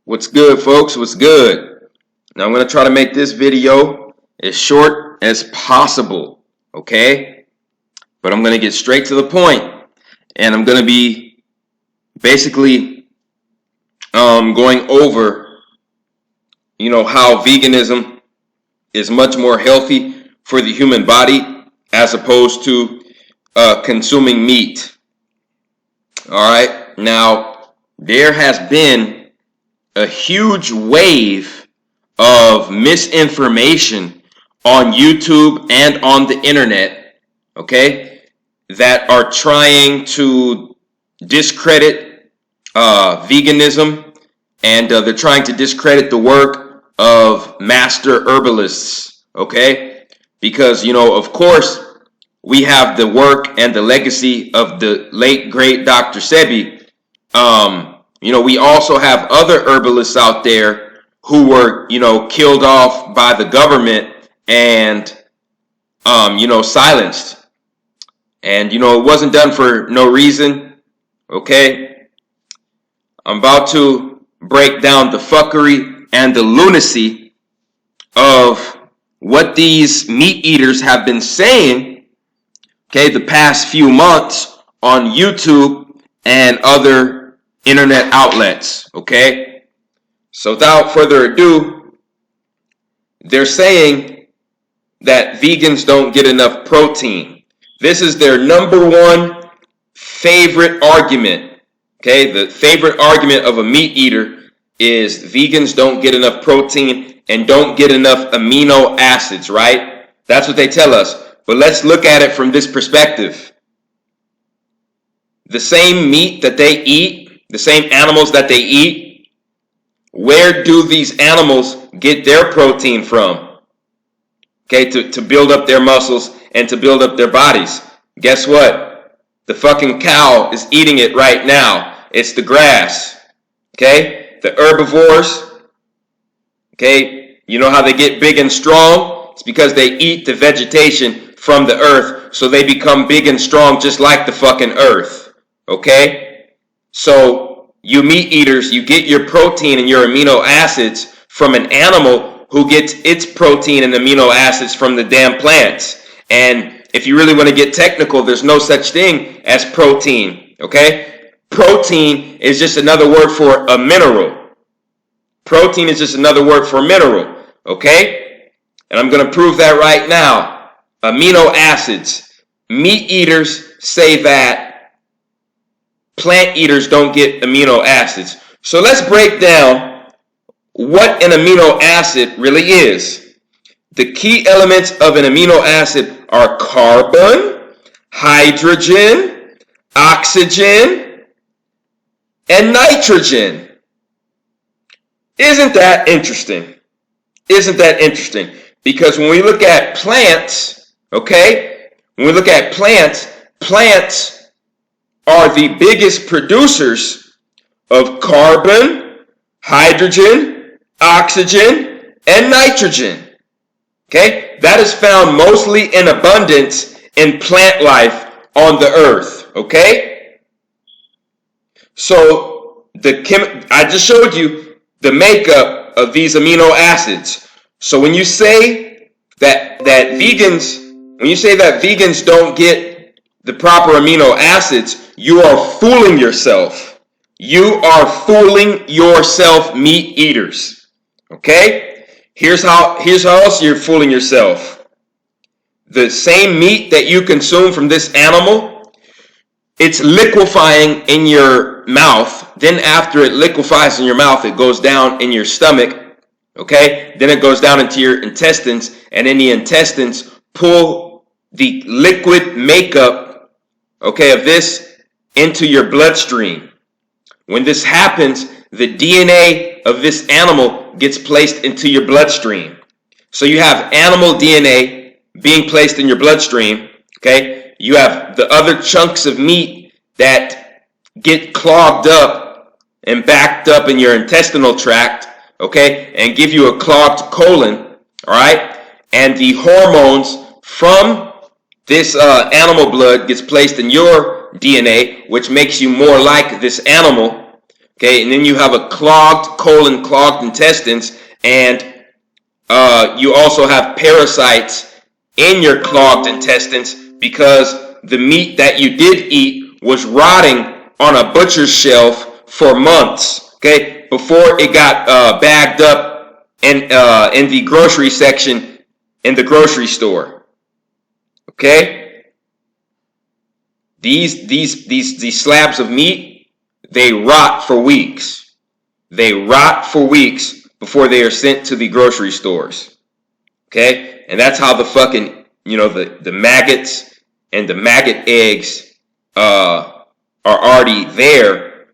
What's good, folks? What's good? Now I'm going to try to make this video as short as possible, okay? But I'm going to get straight to the point, and I'm going to be basically going over, how veganism is much more healthy for the human body as opposed to consuming meat. All right. Now, there has been a huge wave of misinformation on YouTube and on the internet, okay, that are trying to discredit veganism, and they're trying to discredit the work of master herbalists, okay, because, of course, we have the work and the legacy of the late, great Dr. Sebi. We also have other herbalists out there who were, killed off by the government and, silenced. And, it wasn't done for no reason, okay? I'm about to break down the fuckery and the lunacy of what these meat eaters have been saying, okay, the past few months on YouTube and other internet outlets, okay? So without further ado, they're saying that vegans don't get enough protein. This is their number one favorite argument, okay? The favorite argument of a meat eater is vegans don't get enough protein and don't get enough amino acids, right? That's what they tell us. But let's look at it from this perspective. The same meat that they eat, the same animals that they eat, where do these animals get their protein from? Okay, to build up their muscles and to build up their bodies. Guess what? The fucking cow is eating it right now. It's the grass. Okay? The herbivores. Okay? You know how they get big and strong? It's because they eat the vegetation from the earth, so they become big and strong just like the fucking earth. Okay? So, you meat eaters, you get your protein and your amino acids from an animal who gets its protein and amino acids from the damn plants. And if you really want to get technical, there's no such thing as protein, okay? Protein is just another word for a mineral. Protein is just another word for mineral, okay? And I'm going to prove that right now. Amino acids. Meat eaters say that plant eaters don't get amino acids. So let's break down what an amino acid really is. The key elements of an amino acid are carbon, hydrogen, oxygen, and nitrogen. Isn't that interesting? Isn't that interesting? Because when we look at plants, okay, when we look at plants are the biggest producers of carbon, hydrogen, oxygen, and nitrogen. Okay? That is found mostly in abundance in plant life on the earth. Okay? So, I just showed you the makeup of these amino acids. So when you say that vegans don't get the proper amino acids, you are fooling yourself. You are fooling yourself, meat eaters. Okay? Here's how else you're fooling yourself. The same meat that you consume from this animal, it's liquefying in your mouth. Then after it liquefies in your mouth, it goes down in your stomach. Okay? Then it goes down into your intestines, and then the intestines pull the liquid makeup, okay, of this into your bloodstream. When this happens, the DNA of this animal gets placed into your bloodstream. So you have animal DNA being placed in your bloodstream, okay? You have the other chunks of meat that get clogged up and backed up in your intestinal tract, okay, and give you a clogged colon, all right? And the hormones from this animal blood gets placed in your DNA, which makes you more like this animal, Okay, and then you have a clogged colon, clogged intestines, and you also have parasites in your clogged intestines because the meat that you did eat was rotting on a butcher's shelf for months, okay, before it got bagged up in the grocery section in the grocery store. Okay, these slabs of meat, they rot for weeks. They rot for weeks before they are sent to the grocery stores. Okay, and that's how the fucking, you know, the maggots and the maggot eggs are already there,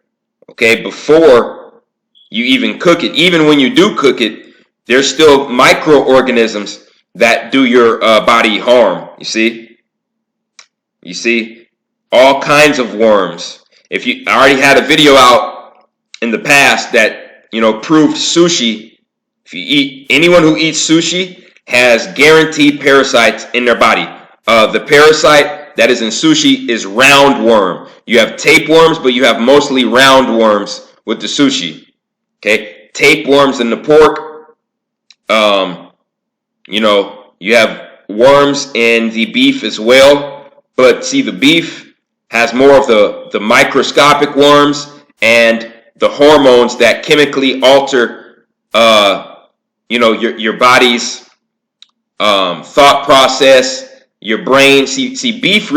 okay, before you even cook it. Even when you do cook it, there's still microorganisms that do your body harm. You see, all kinds of worms. I already had a video out in the past that, you know, proved sushi. If you eat, anyone who eats sushi has guaranteed parasites in their body. The parasite that is in sushi is roundworm. You have tapeworms, but you have mostly roundworms with the sushi. Okay, tapeworms in the pork. You know, you have worms in the beef as well. But see, the beef has more of the microscopic worms and the hormones that chemically alter, you know, your body's thought process, your brain. See, beef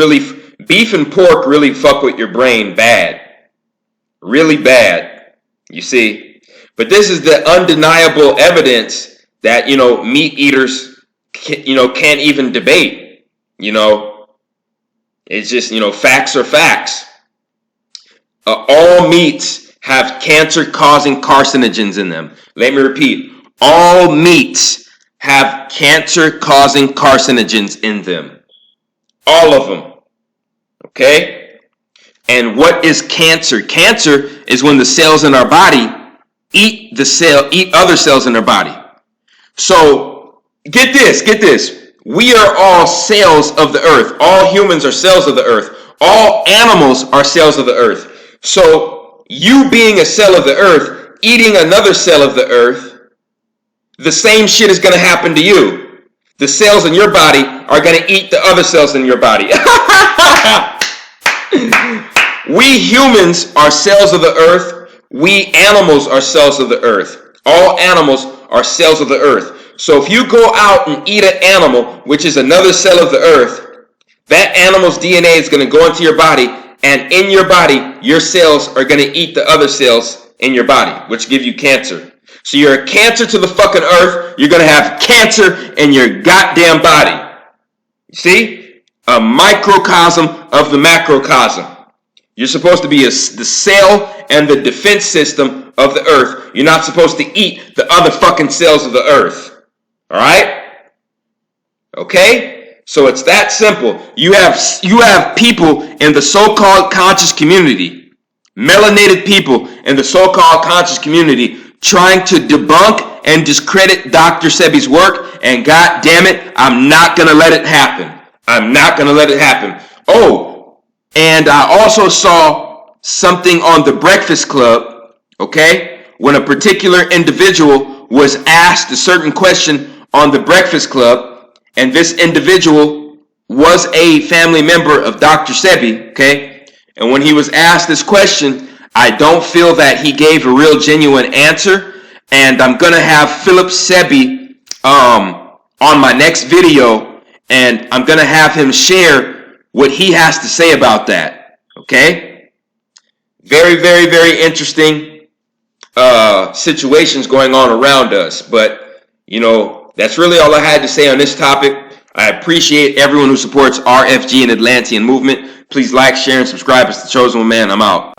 and pork really fuck with your brain bad, really bad. You see, but this is the undeniable evidence that, you know, meat eaters, you know, can't even debate. You know, it's just, you know, facts are facts. All meats have cancer-causing carcinogens in them. Let me repeat: all meats have cancer-causing carcinogens in them. All of them. Okay? And what is cancer? Cancer is when the cells in our body eat other cells in our body. So, get this. We are all cells of the earth. All humans are cells of the earth. All animals are cells of the earth. So, you being a cell of the earth, eating another cell of the earth, the same shit is going to happen to you. The cells in your body are going to eat the other cells in your body. We humans are cells of the earth. We animals are cells of the earth. All animals are cells of the earth. So if you go out and eat an animal, which is another cell of the earth, that animal's DNA is going to go into your body, and in your body, your cells are going to eat the other cells in your body, which give you cancer. So you're a cancer to the fucking earth. You're going to have cancer in your goddamn body. You see? A microcosm of the macrocosm. You're supposed to be the cell and the defense system of the earth. You're not supposed to eat the other fucking cells of the earth. All right? Okay? So it's that simple. You have people in the so-called conscious community, melanated people in the so-called conscious community, trying to debunk and discredit Dr. Sebi's work, and god damn it, I'm not going to let it happen. I'm not going to let it happen. Oh, and I also saw something on The Breakfast Club, okay, when a particular individual was asked a certain question on The Breakfast Club, and this individual was a family member of Dr. Sebi, okay, and when he was asked this question, I don't feel that he gave a real genuine answer, and I'm going to have Philip Sebi on my next video, and I'm going to have him share what he has to say about that, okay? Very, very, very interesting situations going on around us, but, you know, that's really all I had to say on this topic. I appreciate everyone who supports RFG and Atlantean movement. Please like, share, and subscribe. It's The Chosen One Man. I'm out.